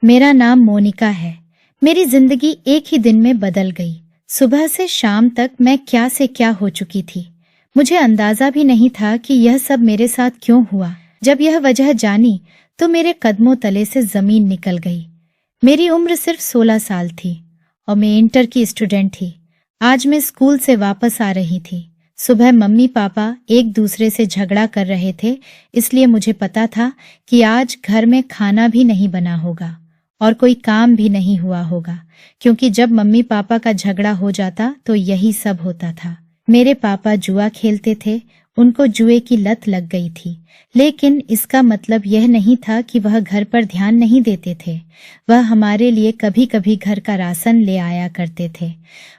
मेरा नाम मोनिका है। मेरी जिंदगी एक ही दिन में बदल गई। सुबह से शाम तक मैं क्या से क्या हो चुकी थी। मुझे अंदाजा भी नहीं था कि यह सब मेरे साथ क्यों हुआ। जब यह वजह जानी तो मेरे कदमों तले से जमीन निकल गई। मेरी उम्र सिर्फ 16 साल थी और मैं इंटर की स्टूडेंट थी। आज मैं स्कूल से वापस आ रही थी। सुबह मम्मी पापा एक दूसरे से झगड़ा कर रहे थे, इसलिए मुझे पता था कि आज घर में खाना भी नहीं बना होगा और कोई काम भी नहीं हुआ होगा, क्योंकि जब मम्मी पापा का झगड़ा हो जाता तो यही सब होता था। मेरे पापा जुआ खेलते थे, उनको जुए की लत लग गई थी, लेकिन इसका मतलब यह नहीं था कि वह घर पर ध्यान नहीं देते थे। वह हमारे लिए कभी कभी घर का राशन ले आया करते थे।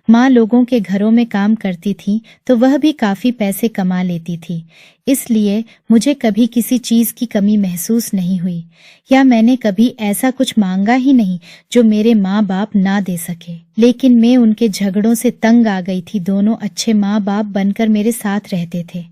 माँ लोगों के घरों में काम करती थी तो वह भी काफी पैसे कमा लेती थी, इसलिए मुझे कभी किसी चीज की कमी महसूस नहीं हुई, या मैंने कभी ऐसा कुछ मांगा ही नहीं जो मेरे माँ बाप ना दे सके। लेकिन मैं उनके झगड़ों से तंग आ गई थी। दोनों अच्छे माँ बाप बनकर मेरे साथ रहते थे,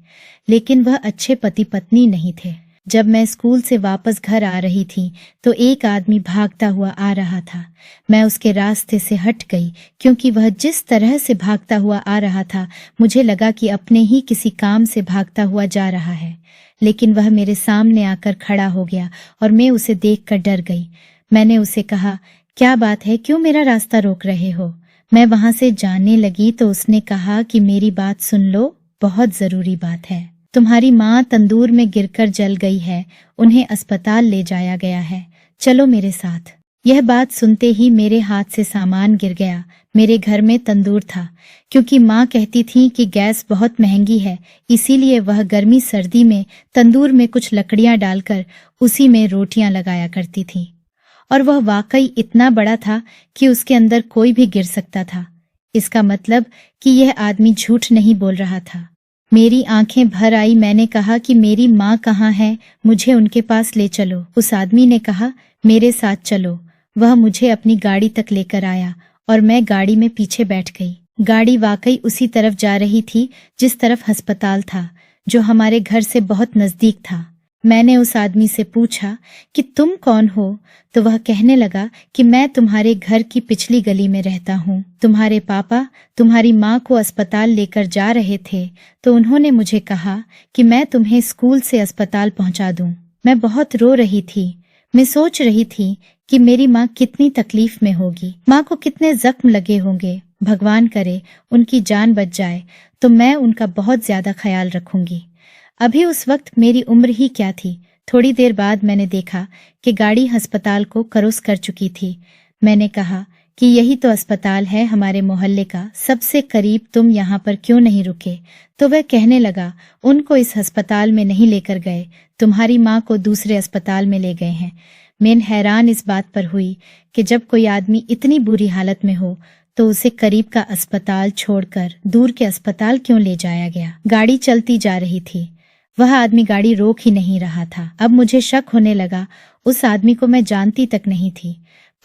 लेकिन वह अच्छे पति पत्नी नहीं थे। जब मैं स्कूल से वापस घर आ रही थी तो एक आदमी भागता हुआ आ रहा था। मैं उसके रास्ते से हट गई, क्योंकि वह जिस तरह से भागता हुआ आ रहा था मुझे लगा कि अपने ही किसी काम से भागता हुआ जा रहा है। लेकिन वह मेरे सामने आकर खड़ा हो गया और मैं उसे देखकर डर गई। मैंने उसे कहा, क्या बात है, क्यों मेरा रास्ता रोक रहे हो? मैं वहां से जाने लगी तो उसने कहा कि मेरी बात सुन लो, बहुत जरूरी बात है। तुम्हारी माँ तंदूर में गिरकर जल गई है, उन्हें अस्पताल ले जाया गया है, चलो मेरे साथ। यह बात सुनते ही मेरे हाथ से सामान गिर गया। मेरे घर में तंदूर था, क्योंकि माँ कहती थी कि गैस बहुत महंगी है, इसीलिए वह गर्मी सर्दी में तंदूर में कुछ लकड़ियां डालकर उसी में रोटियां लगाया करती थी। और वह वाकई इतना बड़ा था कि उसके अंदर कोई भी गिर सकता था। इसका मतलब कि यह आदमी झूठ नहीं बोल रहा था। मेरी आंखें भर आई। मैंने कहा कि मेरी माँ कहाँ है, मुझे उनके पास ले चलो। उस आदमी ने कहा, मेरे साथ चलो। वह मुझे अपनी गाड़ी तक लेकर आया और मैं गाड़ी में पीछे बैठ गई। गाड़ी वाकई उसी तरफ जा रही थी जिस तरफ अस्पताल था, जो हमारे घर से बहुत नजदीक था। मैंने उस आदमी से पूछा कि तुम कौन हो, तो वह कहने लगा कि मैं तुम्हारे घर की पिछली गली में रहता हूँ। तुम्हारे पापा तुम्हारी माँ को अस्पताल लेकर जा रहे थे तो उन्होंने मुझे कहा कि मैं तुम्हें स्कूल से अस्पताल पहुँचा दूँ। मैं बहुत रो रही थी। मैं सोच रही थी कि मेरी माँ कितनी तकलीफ में होगी, माँ को कितने जख्म लगे होंगे। भगवान करे उनकी जान बच जाए तो मैं उनका बहुत ज्यादा ख्याल रखूंगी। अभी उस वक्त मेरी उम्र ही क्या थी। थोड़ी देर बाद मैंने देखा कि गाड़ी अस्पताल को क्रॉस कर चुकी थी। मैंने कहा कि यही तो अस्पताल है हमारे मोहल्ले का, सबसे करीब, तुम यहाँ पर क्यों नहीं रुके? तो वह कहने लगा, उनको इस अस्पताल में नहीं लेकर गए, तुम्हारी माँ को दूसरे अस्पताल में ले गए हैं। मैं हैरान इस बात पर हुई कि जब कोई आदमी इतनी बुरी हालत में हो तो उसे करीब का अस्पताल छोड़कर दूर के अस्पताल क्यों ले जाया गया। गाड़ी चलती जा रही थी, वह आदमी गाड़ी रोक ही नहीं रहा था। अब मुझे शक होने लगा। उस आदमी को मैं जानती तक नहीं थी।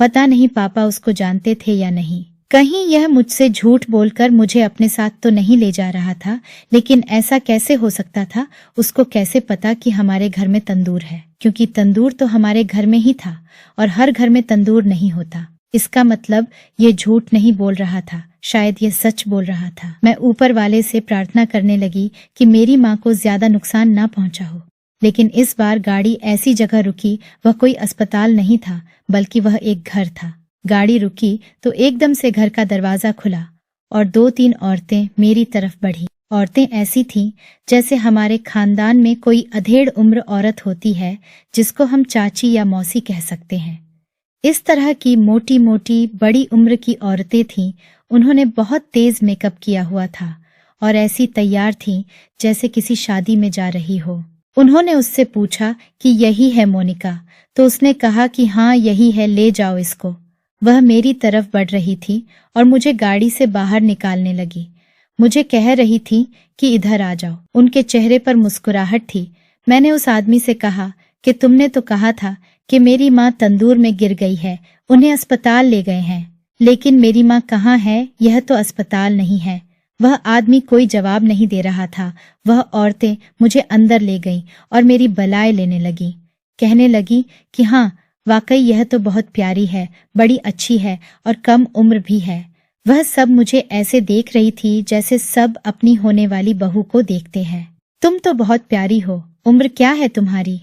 पता नहीं पापा उसको जानते थे या नहीं। कहीं यह मुझसे झूठ बोलकर मुझे अपने साथ तो नहीं ले जा रहा था, लेकिन ऐसा कैसे हो सकता था? उसको कैसे पता कि हमारे घर में तंदूर है? क्योंकि तंदूर तो हमारे घर में ही था और हर घर में तंदूर नहीं होता। इसका मतलब ये झूठ नहीं बोल रहा था, शायद ये सच बोल रहा था। मैं ऊपर वाले से प्रार्थना करने लगी कि मेरी माँ को ज्यादा नुकसान ना पहुंचा हो। लेकिन इस बार गाड़ी ऐसी जगह रुकी, वह कोई अस्पताल नहीं था बल्कि वह एक घर था। गाड़ी रुकी तो एकदम से घर का दरवाजा खुला और 2-3 औरतें मेरी तरफ बढ़ी। औरतें ऐसी थीं जैसे हमारे खानदान में कोई अधेड़ उम्र औरत होती है, जिसको हम चाची या मौसी कह सकते हैं। इस तरह की मोटी मोटी बड़ी उम्र की औरतें थीं। उन्होंने बहुत तेज मेकअप किया हुआ था और ऐसी तैयार थीं जैसे किसी शादी में जा रही हो। उन्होंने उससे पूछा कि यही है मोनिका? तो उसने कहा कि हाँ यही है, ले जाओ इसको। वह मेरी तरफ बढ़ रही थी और मुझे गाड़ी से बाहर निकालने लगी। मुझे कह रही थी कि इधर आ जाओ। उनके चेहरे पर मुस्कुराहट थी। मैंने उस आदमी से कहा कि तुमने तो कहा था कि मेरी माँ तंदूर में गिर गई है, उन्हें अस्पताल ले गए हैं, लेकिन मेरी माँ कहाँ है? यह तो अस्पताल नहीं है। वह आदमी कोई जवाब नहीं दे रहा था। वह औरतें मुझे अंदर ले गईं और मेरी बलाए लेने लगी। कहने लगी कि हाँ, वाकई यह तो बहुत प्यारी है, बड़ी अच्छी है और कम उम्र भी है। वह सब मुझे ऐसे देख रही थी जैसे सब अपनी होने वाली बहू को देखते हैं। तुम तो बहुत प्यारी हो, उम्र क्या है तुम्हारी?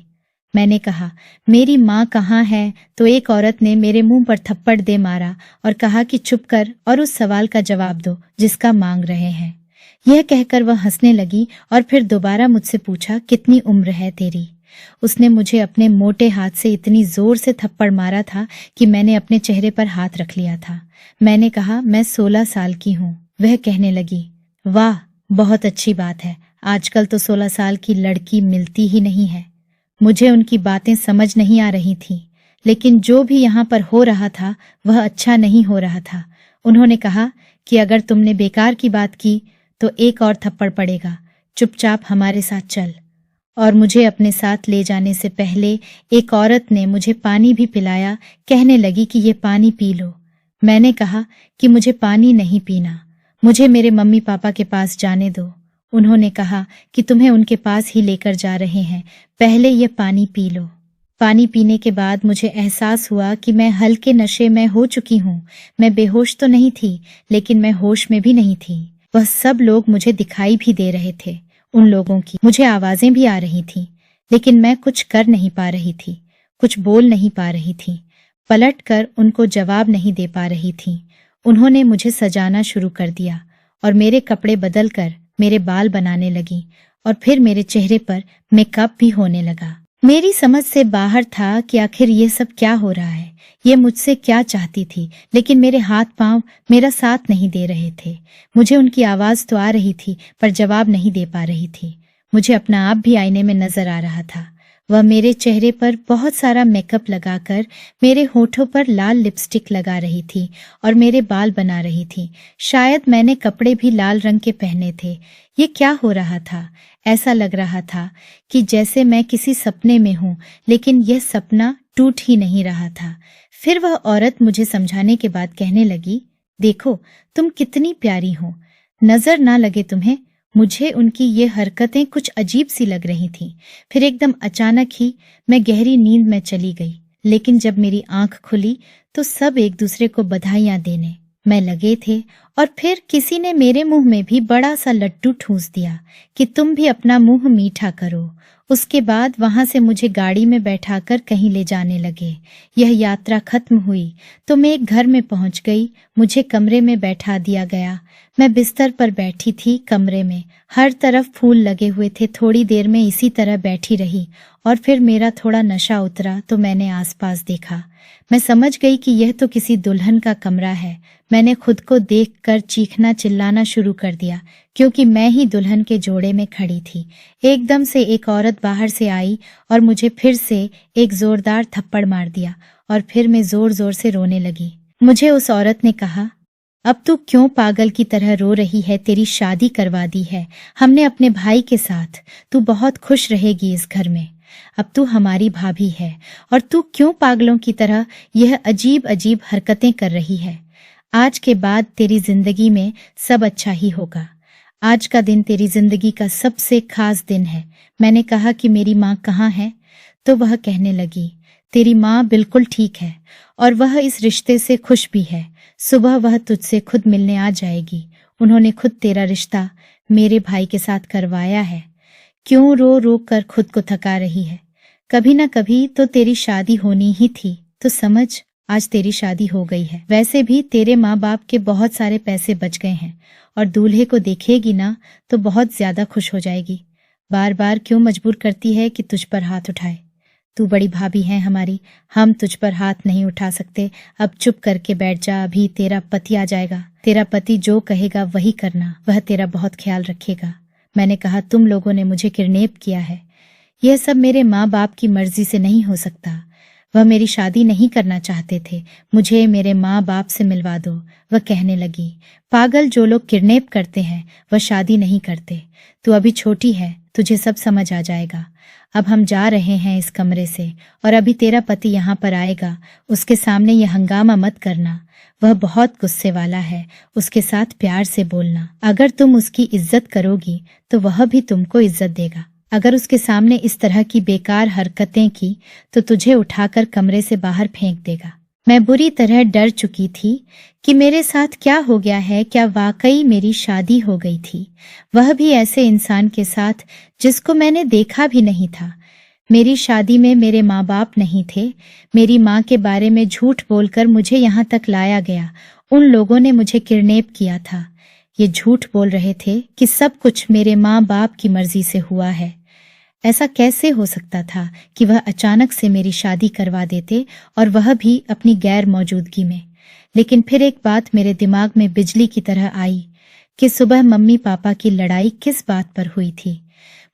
मैंने कहा, मेरी माँ कहाँ है? तो एक औरत ने मेरे मुंह पर थप्पड़ दे मारा और कहा कि चुप कर और उस सवाल का जवाब दो जिसका मांग रहे हैं। यह कहकर वह हंसने लगी और फिर दोबारा मुझसे पूछा, कितनी उम्र है तेरी? उसने मुझे अपने मोटे हाथ से इतनी जोर से थप्पड़ मारा था कि मैंने अपने चेहरे पर हाथ रख लिया था। मैंने कहा, मैं 16 साल की हूँ। वह कहने लगी, वाह, बहुत अच्छी बात है। आजकल तो 16 साल की लड़की मिलती ही नहीं है। मुझे उनकी बातें समझ नहीं आ रही थी, लेकिन जो भी यहाँ पर हो रहा था वह अच्छा नहीं हो रहा था। उन्होंने कहा कि अगर तुमने बेकार की बात की तो एक और थप्पड़ पड़ेगा, चुपचाप हमारे साथ चल। और मुझे अपने साथ ले जाने से पहले एक औरत ने मुझे पानी भी पिलाया, कहने लगी कि ये पानी पी लो। मैंने कहा कि मुझे पानी नहीं पीना, मुझे मेरे मम्मी पापा के पास जाने दो। उन्होंने कहा कि तुम्हें उनके पास ही लेकर जा रहे हैं, पहले ये पानी पी लो। पानी पीने के बाद मुझे एहसास हुआ कि मैं हल्के नशे में हो चुकी हूँ। मैं बेहोश तो नहीं थी, लेकिन मैं होश में भी नहीं थी। वह सब लोग मुझे दिखाई भी दे रहे थे। उन लोगों की मुझे आवाजें भी आ रही थीं, लेकिन मैं कुछ कर नहीं पा रही थी, कुछ बोल नहीं पा रही थी, पलट कर उनको जवाब नहीं दे पा रही थी। उन्होंने मुझे सजाना शुरू कर दिया और मेरे कपड़े बदल कर मेरे बाल बनाने लगी और फिर मेरे चेहरे पर मेकअप भी होने लगा। मेरी समझ से बाहर था कि आखिर ये सब क्या हो रहा है, ये मुझसे क्या चाहती थी, लेकिन मेरे हाथ पांव मेरा साथ नहीं दे रहे थे। मुझे उनकी आवाज तो आ रही थी पर जवाब नहीं दे पा रही थी। मुझे अपना आप भी आईने में नजर आ रहा था। वह मेरे चेहरे पर बहुत सारा मेकअप लगाकर मेरे होठों पर लाल लिपस्टिक लगा रही थी और मेरे बाल बना रही थी। शायद मैंने कपड़े भी लाल रंग के पहने थे। ये क्या हो रहा था? ऐसा लग रहा था कि जैसे मैं किसी सपने में हूँ, लेकिन यह सपना टूट ही नहीं रहा था। फिर वह औरत मुझे समझाने के बाद कहने लगी, देखो, तुम कितनी प्यारी हो, नजर ना लगे तुम्हें। मुझे उनकी ये हरकतें कुछ अजीब सी लग रही थीं। फिर एकदम अचानक ही मैं गहरी नींद में चली गई, लेकिन जब मेरी आंख खुली तो सब एक दूसरे को बधाइयां देने में लगे थे और फिर किसी ने मेरे मुंह में भी बड़ा सा लड्डू ठूंस दिया कि तुम भी अपना मुंह मीठा करो। उसके बाद वहां से मुझे गाड़ी में बैठाकर कहीं ले जाने लगे। यह यात्रा खत्म हुई तो मैं एक घर में पहुंच गई। मुझे कमरे में बैठा दिया गया। मैं बिस्तर पर बैठी थी कमरे में, हर तरफ फूल लगे हुए थे। थोड़ी देर में इसी तरह बैठी रही और फिर मेरा थोड़ा नशा उतरा तो मैंने आसपास देखा। मैं समझ गई कि यह तो किसी दुल्हन का कमरा है। मैंने खुद को देखकर चीखना चिल्लाना शुरू कर दिया, क्योंकि मैं ही दुल्हन के जोड़े में खड़ी थी। एकदम से एक औरत बाहर से आई और मुझे फिर से एक जोरदार थप्पड़ मार दिया और फिर मैं जोर जोर से रोने लगी। मुझे उस औरत ने कहा, अब तू क्यों पागल की तरह रो रही है? तेरी शादी करवा दी है हमने अपने भाई के साथ। तू बहुत खुश रहेगी इस घर में। अब तू हमारी भाभी है और तू क्यों पागलों की तरह यह अजीब अजीब हरकतें कर रही है? आज के बाद तेरी जिंदगी में सब अच्छा ही होगा। आज का दिन तेरी जिंदगी का सबसे खास दिन है। मैंने कहा कि मेरी माँ कहाँ है? तो वह कहने लगी, तेरी माँ बिल्कुल ठीक है और वह इस रिश्ते से खुश भी है। सुबह वह तुझसे खुद मिलने आ जाएगी। उन्होंने खुद तेरा रिश्ता मेरे भाई के साथ करवाया है। क्यों रो रो कर खुद को थका रही है? कभी ना कभी तो तेरी शादी होनी ही थी, तो समझ, आज तेरी शादी हो गई है। वैसे भी तेरे माँ बाप के बहुत सारे पैसे बच गए हैं और दूल्हे को देखेगी ना तो बहुत ज्यादा खुश हो जाएगी। बार बार क्यों मजबूर करती है कि तुझ पर हाथ उठाए? तू बड़ी भाभी है हमारी, हम तुझ पर हाथ नहीं उठा सकते। अब चुप करके बैठ जा, अभी तेरा पति आ जाएगा। तेरा पति जो कहेगा वही करना, वह तेरा बहुत ख्याल रखेगा। मैंने कहा, तुम लोगों ने मुझे किडनैप किया है। यह सब मेरे माँ बाप की मर्जी से नहीं हो सकता। वह मेरी शादी नहीं करना चाहते थे। मुझे मेरे माँ बाप से मिलवा दो। वह कहने लगी, पागल, जो लोग किडनैप करते हैं वह शादी नहीं करते। तू अभी छोटी है, तुझे सब समझ आ जाएगा। अब हम जा रहे हैं इस कमरे से और अभी तेरा पति यहाँ पर आएगा। उसके सामने यह हंगामा मत करना, वह बहुत गुस्से वाला है। उसके साथ प्यार से बोलना। अगर तुम उसकी इज्जत करोगी तो वह भी तुमको इज्जत देगा। अगर उसके सामने इस तरह की बेकार हरकतें की तो तुझे उठाकर कमरे से बाहर फेंक देगा। मैं बुरी तरह डर चुकी थी कि मेरे साथ क्या हो गया है। क्या वाकई मेरी शादी हो गई थी, वह भी ऐसे इंसान के साथ जिसको मैंने देखा भी नहीं था। मेरी शादी में मेरे माँ बाप नहीं थे। मेरी माँ के बारे में झूठ बोलकर मुझे यहाँ तक लाया गया। उन लोगों ने मुझे किडनैप किया था। ये झूठ बोल रहे थे कि सब कुछ मेरे माँ बाप की मर्जी से हुआ है। ऐसा कैसे हो सकता था कि वह अचानक से मेरी शादी करवा देते, और वह भी अपनी गैर मौजूदगी में। लेकिन फिर एक बात मेरे दिमाग में बिजली की तरह आई कि सुबह मम्मी पापा की लड़ाई किस बात पर हुई थी।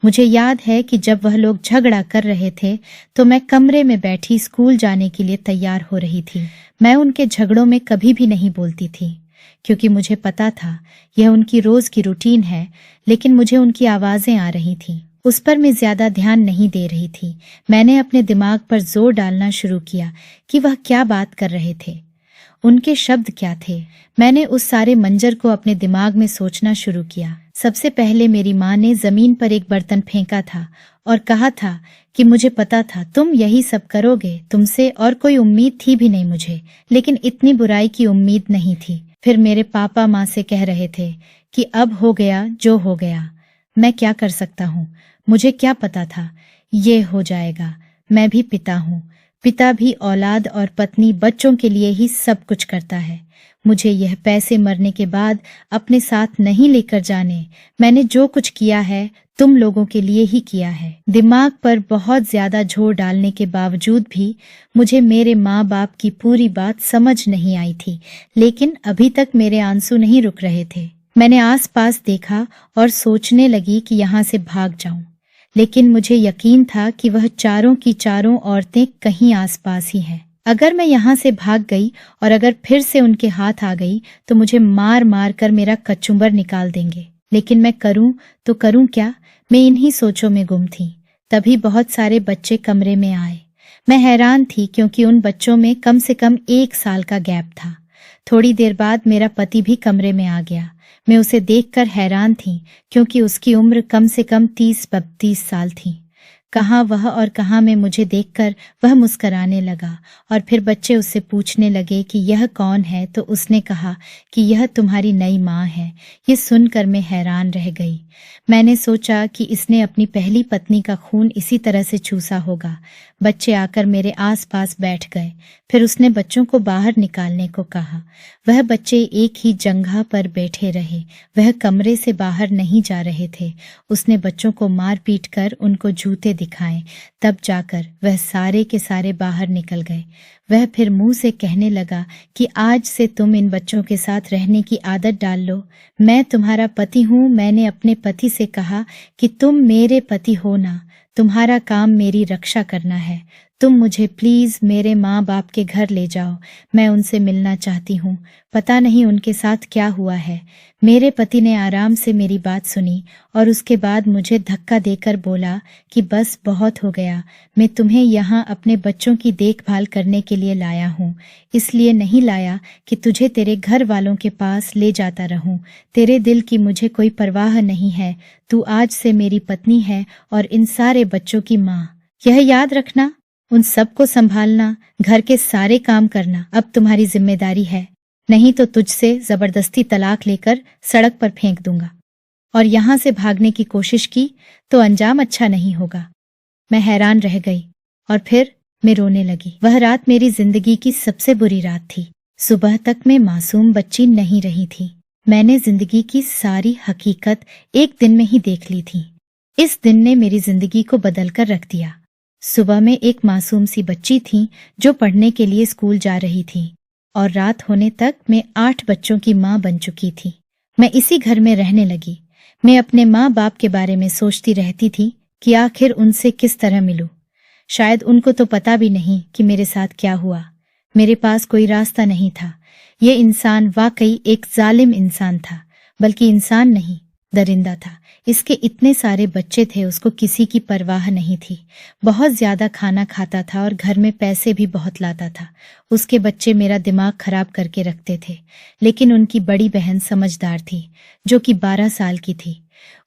मुझे याद है कि जब वह लोग झगड़ा कर रहे थे तो मैं कमरे में बैठी स्कूल जाने के लिए तैयार हो रही थी। मैं उनके झगड़ों में कभी भी नहीं बोलती थी, क्योंकि मुझे पता था यह उनकी रोज की रूटीन है। लेकिन मुझे उनकी आवाजें आ रही थीं, उस पर मैं ज्यादा ध्यान नहीं दे रही थी। मैंने अपने दिमाग पर जोर डालना शुरू किया कि वह क्या बात कर रहे थे, उनके शब्द क्या थे। मैंने उस सारे मंजर को अपने दिमाग में सोचना शुरू किया। सबसे पहले मेरी माँ ने जमीन पर एक बर्तन फेंका था और कहा था कि मुझे पता था तुम यही सब करोगे, तुमसे और कोई उम्मीद थी भी नहीं मुझे, लेकिन इतनी बुराई की उम्मीद नहीं थी। फिर मेरे पापा माँ से कह रहे थे कि अब हो गया जो हो गया, मैं क्या कर सकता हूँ। मुझे क्या पता था ये हो जाएगा। मैं भी पिता हूँ, पिता भी औलाद और पत्नी बच्चों के लिए ही सब कुछ करता है। मुझे यह पैसे मरने के बाद अपने साथ नहीं लेकर जाने। मैंने जो कुछ किया है तुम लोगों के लिए ही किया है। दिमाग पर बहुत ज्यादा जोर डालने के बावजूद भी मुझे मेरे माँ बाप की पूरी बात समझ नहीं आई थी, लेकिन अभी तक मेरे आंसू नहीं रुक रहे थे। मैंने आसपास देखा और सोचने लगी कि यहाँ से भाग जाऊं, लेकिन मुझे यकीन था कि वह चारों की चारों औरतें कहीं आसपास ही हैं। अगर मैं यहाँ से भाग गई और अगर फिर से उनके हाथ आ गई तो मुझे मार मार कर मेरा कचुम्बर निकाल देंगे। लेकिन मैं करूं तो करूं क्या, मैं इन्हीं सोचों में गुम थी। तभी बहुत सारे बच्चे कमरे में आए। मैं हैरान थी क्योंकि उन बच्चों में कम से कम 1 साल का गैप था। थोड़ी देर बाद मेरा पति भी कमरे में आ गया। मैं उसे देखकर हैरान थी क्योंकि उसकी उम्र कम से कम 30-32 साल थी। कहाँ वह और कहाँ मैं, मुझे देखकर वह मुस्कराने लगा और फिर बच्चे उससे पूछने लगे कि यह कौन है, तो उसने कहा कि यह तुम्हारी नई माँ है। ये सुनकर मैं हैरान रह गई। मैंने सोचा कि इसने अपनी पहली पत्नी का खून इसी तरह से चूसा होगा। बच्चे आकर मेरे आसपास बैठ गए। फिर उसने बच्चों को बाहर निकालने को कहा। वह बच्चे एक ही जगह पर बैठे रहे, वह कमरे से बाहर नहीं जा रहे थे। उसने बच्चों को मार पीट कर उनको जूते दिखाए, तब जाकर वह सारे के सारे बाहर निकल गए। वह फिर मुंह से कहने लगा कि आज से तुम इन बच्चों के साथ रहने की आदत डाल लो। मैं तुम्हारा पति हूँ। मैंने अपने पति से कहा कि तुम मेरे पति हो ना, तुम्हारा काम मेरी रक्षा करना है। तुम मुझे प्लीज मेरे माँ बाप के घर ले जाओ, मैं उनसे मिलना चाहती हूँ। पता नहीं उनके साथ क्या हुआ है। मेरे पति ने आराम से मेरी बात सुनी और उसके बाद मुझे धक्का देकर बोला कि बस बहुत हो गया, मैं तुम्हें यहाँ अपने बच्चों की देखभाल करने के लिए लाया हूँ। इसलिए नहीं लाया कि तुझे तेरे घर वालों के पास ले जाता रहूं। तेरे दिल की मुझे कोई परवाह नहीं है। तू आज से मेरी पत्नी है और इन सारे बच्चों की माँ। यह याद रखना, उन सबको संभालना, घर के सारे काम करना अब तुम्हारी जिम्मेदारी है। नहीं तो तुझसे जबरदस्ती तलाक लेकर सड़क पर फेंक दूंगा। और यहाँ से भागने की कोशिश की तो अंजाम अच्छा नहीं होगा। मैं हैरान रह गई और फिर मैं रोने लगी। वह रात मेरी जिंदगी की सबसे बुरी रात थी। सुबह तक मैं मासूम बच्ची नहीं रही थी। मैंने जिंदगी की सारी हकीकत एक दिन में ही देख ली थी। इस दिन ने मेरी जिंदगी को बदल कर रख दिया। सुबह में एक मासूम सी बच्ची थी जो पढ़ने के लिए स्कूल जा रही थी, और रात होने तक मैं 8 बच्चों की माँ बन चुकी थी। मैं इसी घर में रहने लगी। मैं अपने माँ बाप के बारे में सोचती रहती थी कि आखिर उनसे किस तरह मिलूं। शायद उनको तो पता भी नहीं कि मेरे साथ क्या हुआ। मेरे पास कोई रास्ता नहीं था। ये इंसान वाकई एक जालिम इंसान था, बल्कि इंसान नहीं, दरिंदा था। इसके इतने सारे बच्चे थे, उसको किसी की परवाह नहीं थी। बहुत ज्यादा खाना खाता था और घर में पैसे भी बहुत लाता था। उसके बच्चे मेरा दिमाग खराब करके रखते थे। लेकिन उनकी बड़ी बहन समझदार थी, जो कि 12 साल की थी।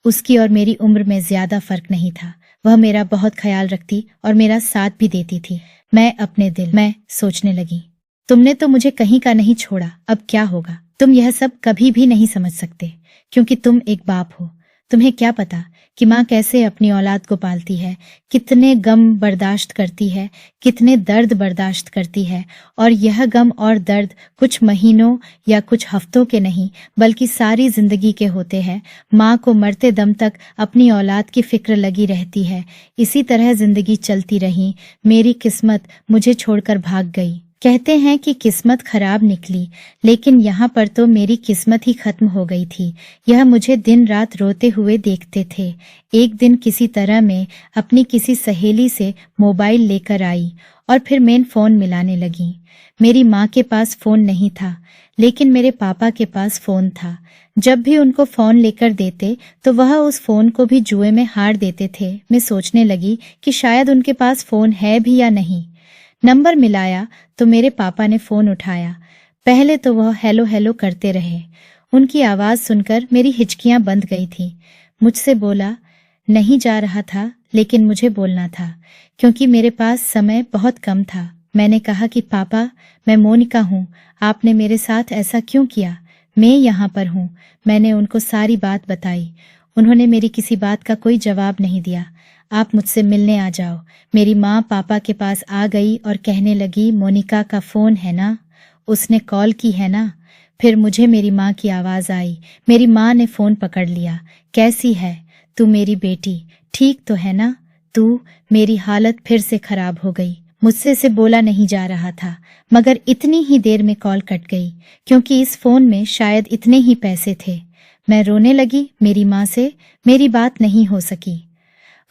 उसकी और मेरी उम्र में ज्यादा फर्क नहीं था। वह मेरा बहुत ख्याल रखती और मेरा साथ भी देती थी। मैं अपने दिल में सोचने लगी, तुमने तो मुझे कहीं का नहीं छोड़ा, अब क्या होगा? तुम यह सब कभी भी नहीं समझ सकते, क्योंकि तुम एक बाप हो। तुम्हें क्या पता कि माँ कैसे अपनी औलाद को पालती है, कितने गम बर्दाश्त करती है, कितने दर्द बर्दाश्त करती है। और यह गम और दर्द कुछ महीनों या कुछ हफ्तों के नहीं, बल्कि सारी जिंदगी के होते हैं। माँ को मरते दम तक अपनी औलाद की फिक्र लगी रहती है। इसी तरह जिंदगी चलती रही। मेरी किस्मत मुझे छोड़कर भाग गई। कहते हैं कि किस्मत खराब निकली, लेकिन यहाँ पर तो मेरी किस्मत ही खत्म हो गई थी। यह मुझे दिन रात रोते हुए देखते थे। एक दिन किसी तरह मैं अपनी किसी सहेली से मोबाइल लेकर आई और फिर मेन फोन मिलाने लगी। मेरी माँ के पास फोन नहीं था, लेकिन मेरे पापा के पास फोन था। जब भी उनको फोन लेकर देते तो वह उस फोन को भी जुए में हार देते थे। मैं सोचने लगी कि शायद उनके पास फोन है भी या नहीं। नंबर मिलाया तो मेरे पापा ने फोन उठाया। पहले तो वह हेलो हेलो करते रहे। उनकी आवाज सुनकर मेरी हिचकियां बंद गई थी। मुझसे बोला नहीं जा रहा था, लेकिन मुझे बोलना था, क्योंकि मेरे पास समय बहुत कम था। मैंने कहा कि पापा, मैं मोनिका हूँ, आपने मेरे साथ ऐसा क्यों किया? मैं यहाँ पर हूँ। मैंने उनको सारी बात बताई। उन्होंने मेरी किसी बात का कोई जवाब नहीं दिया। आप मुझसे मिलने आ जाओ। मेरी माँ पापा के पास आ गई और कहने लगी, मोनिका का फोन है ना? उसने कॉल की है ना? फिर मुझे मेरी माँ की आवाज आई। मेरी माँ ने फोन पकड़ लिया। कैसी है तू मेरी बेटी? ठीक तो है ना तू? मेरी हालत फिर से खराब हो गई। मुझसे से बोला नहीं जा रहा था, मगर इतनी ही देर में कॉल कट गई, क्योंकि इस फोन में शायद इतने ही पैसे थे। मैं रोने लगी। मेरी माँ से मेरी बात नहीं हो सकी।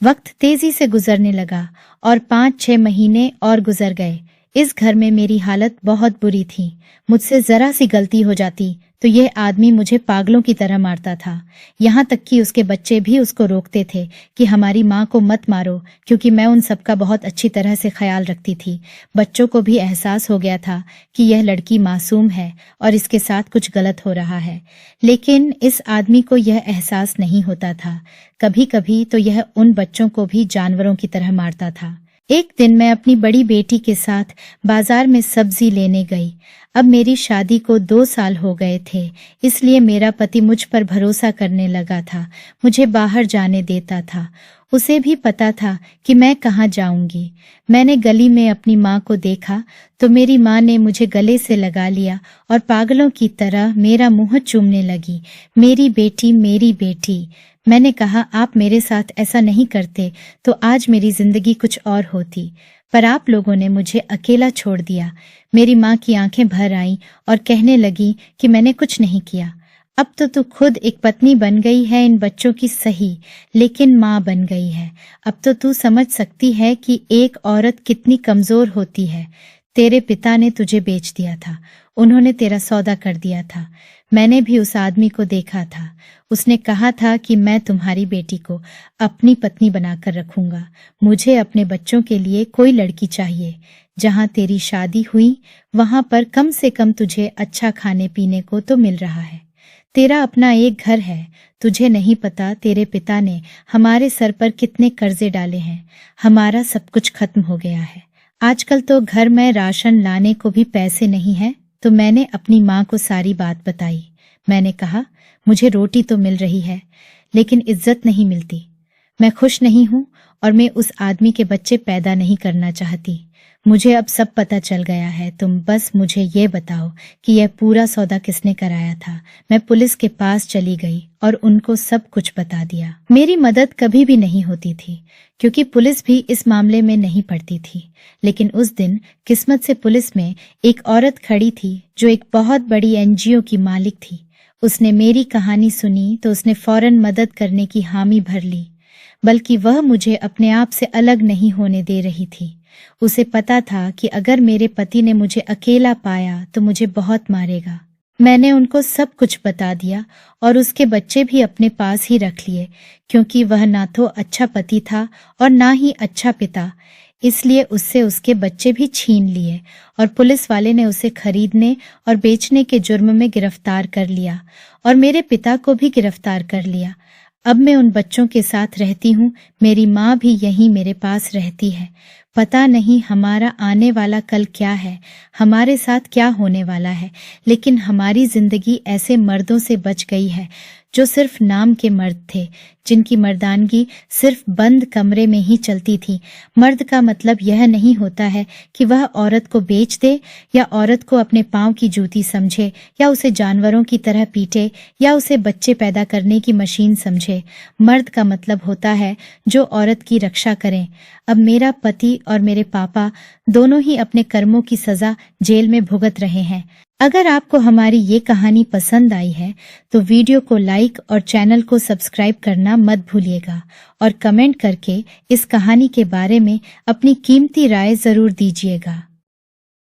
वक्त तेजी से गुजरने लगा और 5-6 महीने और गुजर गए। इस घर में मेरी हालत बहुत बुरी थी। मुझसे जरा सी गलती हो जाती तो यह आदमी मुझे पागलों की तरह मारता था। यहाँ तक कि उसके बच्चे भी उसको रोकते थे कि हमारी माँ को मत मारो, क्योंकि मैं उन सबका बहुत अच्छी तरह से ख्याल रखती थी। बच्चों को भी एहसास हो गया था कि यह लड़की मासूम है और इसके साथ कुछ गलत हो रहा है, लेकिन इस आदमी को यह एहसास नहीं होता था। कभी कभी तो यह उन बच्चों को भी जानवरों की तरह मारता था। एक दिन मैं अपनी बड़ी बेटी के साथ बाजार में सब्जी लेने गई। अब मेरी शादी को 2 साल हो गए थे, इसलिए मेरा पति मुझ पर भरोसा करने लगा था, मुझे बाहर जाने देता था। उसे भी पता था कि मैं कहाँ जाऊंगी। मैंने गली में अपनी माँ को देखा तो मेरी माँ ने मुझे गले से लगा लिया और पागलों की तरह मेरा मुंह चूमने लगी। मेरी बेटी, मेरी बेटी। मैंने कहा, आप मेरे साथ ऐसा नहीं करते तो आज मेरी जिंदगी कुछ और होती, पर आप लोगों ने मुझे अकेला छोड़ दिया। मेरी माँ की आंखें भर आईं और कहने लगी कि मैंने कुछ नहीं किया। अब तो तू खुद एक पत्नी बन गई है इन बच्चों की, सही, लेकिन माँ बन गई है। अब तो तू समझ सकती है कि एक औरत कितनी कमजोर होती है। तेरे पिता ने तुझे बेच दिया था, उन्होंने तेरा सौदा कर दिया था। मैंने भी उस आदमी को देखा था। उसने कहा था कि मैं तुम्हारी बेटी को अपनी पत्नी बनाकर रखूंगा। मुझे अपने बच्चों के लिए कोई लड़की चाहिए। जहां तेरी शादी हुई वहां पर कम से कम तुझे अच्छा खाने पीने को तो मिल रहा है। तेरा अपना एक घर है। तुझे नहीं पता तेरे पिता ने हमारे सर पर कितने कर्जे डाले हैं। हमारा सब कुछ खत्म हो गया है। आजकल तो घर में राशन लाने को भी पैसे नहीं है। तो मैंने अपनी माँ को सारी बात बताई। मैंने कहा, मुझे रोटी तो मिल रही है, लेकिन इज्जत नहीं मिलती। मैं खुश नहीं हूँ और मैं उस आदमी के बच्चे पैदा नहीं करना चाहती। मुझे अब सब पता चल गया है। तुम बस मुझे ये बताओ कि यह पूरा सौदा किसने कराया था। मैं पुलिस के पास चली गई और उनको सब कुछ बता दिया। मेरी मदद कभी भी नहीं होती थी, क्योंकि पुलिस भी इस मामले में नहीं पड़ती थी। लेकिन उस दिन किस्मत से पुलिस में एक औरत खड़ी थी जो एक बहुत बड़ी एनजीओ की मालिक थी। उसने मेरी कहानी सुनी तो उसने फौरन मदद करने की हामी भर ली, बल्कि वह मुझे अपने आप से अलग नहीं होने दे रही थी। उसे पता था कि अगर मेरे पति ने मुझे अकेला पाया तो मुझे बहुत मारेगा। मैंने उनको सब कुछ बता दिया और उसके बच्चे भी अपने पास ही रख लिए, क्योंकि वह ना तो अच्छा पति था और ना ही अच्छा पिता। इसलिए उससे उसके बच्चे भी छीन लिए और पुलिस वाले ने उसे खरीदने और बेचने के जुर्म में गिरफ्तार कर लिया और मेरे पिता को भी गिरफ्तार कर लिया। अब मैं उन बच्चों के साथ रहती हूँ, मेरी माँ भी यहीं मेरे पास रहती है। पता नहीं हमारा आने वाला कल क्या है, हमारे साथ क्या होने वाला है, लेकिन हमारी जिंदगी ऐसे मर्दों से बच गई है जो सिर्फ नाम के मर्द थे, जिनकी मर्दानगी सिर्फ बंद कमरे में ही चलती थी। मर्द का मतलब यह नहीं होता है कि वह औरत को बेच दे या औरत को अपने पांव की जूती समझे या उसे जानवरों की तरह पीटे या उसे बच्चे पैदा करने की मशीन समझे। मर्द का मतलब होता है जो औरत की रक्षा करें। अब मेरा पति और मेरे पापा दोनों ही अपने कर्मों की सजा जेल में भुगत रहे हैं। अगर आपको हमारी ये कहानी पसंद आई है तो वीडियो को लाइक और चैनल को सब्सक्राइब करना मत भूलिएगा और कमेंट करके इस कहानी के बारे में अपनी कीमती राय जरूर दीजिएगा।